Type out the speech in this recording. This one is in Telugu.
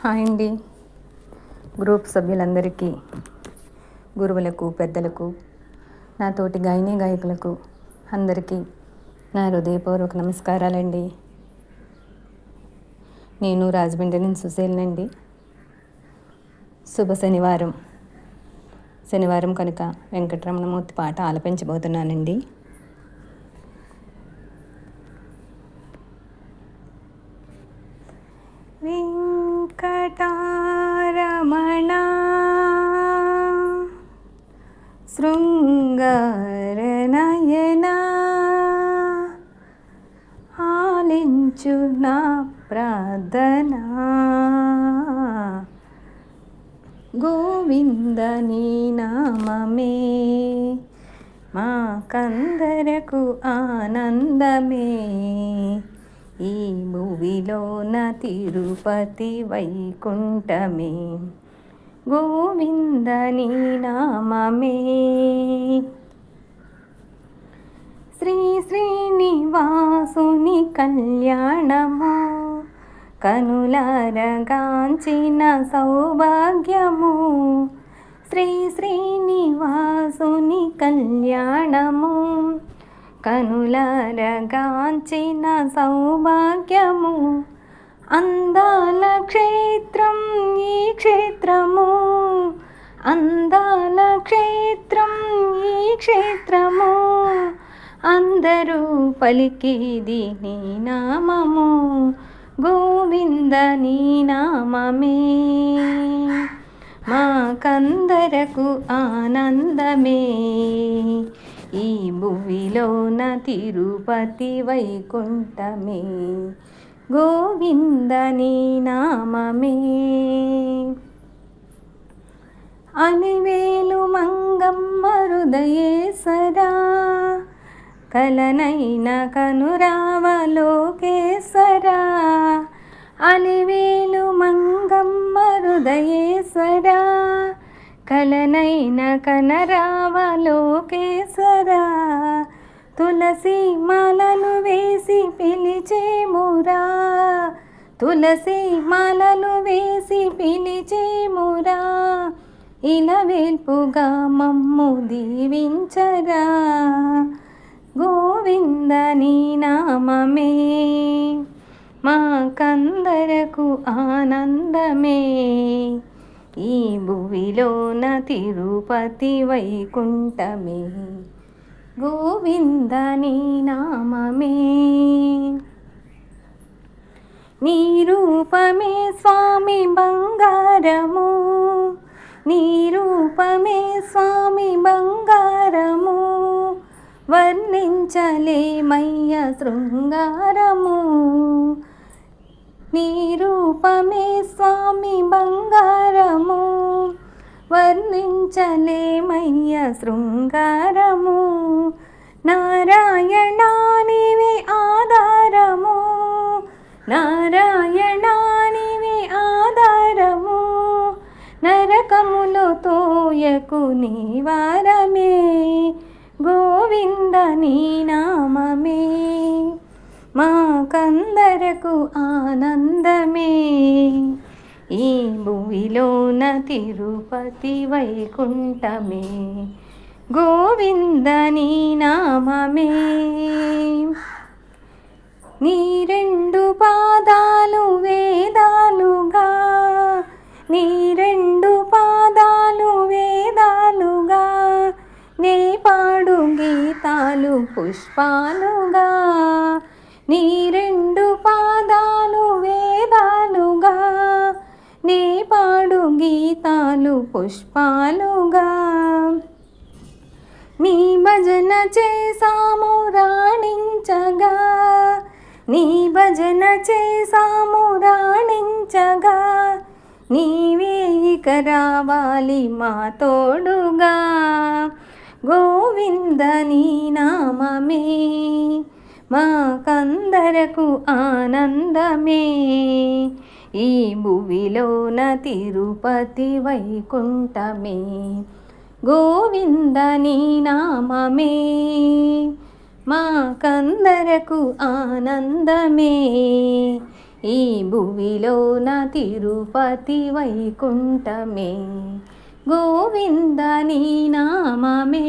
హాయ్ అండి. గ్రూప్ సభ్యులందరికీ, గురువులకు, పెద్దలకు, నా తోటి గాయని గాయకులకు అందరికీ నా హృదయపూర్వక నమస్కారాలండి. నేను రాజమండ్రి నుంచి సుశీలనండి. శుభ శనివారం కనుక వెంకటరమణమూర్తి పాట ఆలపించబోతున్నానండి. వెంకటరమణ శృంగారనయన ఆలించు నా ప్రార్థన, గోవింద నీ నామమే మాకందరకు ఆనందమే. ఈ భువిలోన తిరుపతి వైకుంఠమే, గోవింద నీ నామమే. శ్రీ శ్రీనివాసుని కళ్యాణము కనులారగాంచిన సౌభాగ్యము. శ్రీ శ్రీనివాసుని కళ్యాణము కనులారగాంచిన సౌభాగ్యము. అందాల క్షేత్రం ఈ క్షేత్రము, అందాల క్షేత్రం ఈ క్షేత్రము. అందరూ పలికేది నీ నామము, గోవింద నీ నామమే మాకందరకు ఆనందమే. ఈ భువిలోన తిరుపతి వైకుంఠమే, గోవింద నీ నామమే. అలివేలు మంగమ్మ హృదయేశ్వరా, కలనైన కనురావలోకేశ్వరా. అలివేలు మంగమ్మ హృదయేశ్వరా, కలనైన కనరావలోకేశ్వరా. తులసి మాలలు వేసి పిలిచేమురా, తులసి మాలలు వేసి పిలిచేమురా. ఇలవేల్పుగా మమ్ము దీవించరా, గోవింద నీ నామమే మాకందరకు ఆనందమే. ఈ భువిలోన తిరుపతి వైకుంఠమే, గోవింద నీ నామమే. నీ రూపమే స్వామి బంగారము, నీ రూపమే స్వామి బంగారము. వర్ణించలేమయ్య శృంగారము. నీ రూపమే స్వామి బంగారము, వర్ణించలేమయ్య శృంగారము. నారాయణ నీవే ఆధారము, నారాయణ నీవే ఆధారము. నరకములో తోయకు నీవారమే, గోవింద నీ నామమే మాకందరకు ఆనందమే. ఈ భువిలోన తిరుపతి వైకుంఠమే, గోవింద నీ నామమే. నీ రెండు పాదాలు వేదాలుగా, నీ రెండు పాదాలు వేదాలుగా. నే పాడు గీతాలు పుష్పాలుగా, నీ రెండు పాదాలు వేదాలుగా. నే పాడు గీతాలు పుష్పాలుగా. నీ భజన చేసాము రాణించగా, నీ భజన చేసాము రాణించగా. నీవే ఇక రావాలి మా తోడుగా, గోవింద నీ నామమే మాకందరకు ఆనందమే. ఈ భువిలోన తిరుపతి వైకుంఠమే, గోవింద నీ నామమే మాకందరకు ఆనందమే. ఈ భువిలో నా తిరుపతి వైకుంఠమే గోవింద నీ నామమే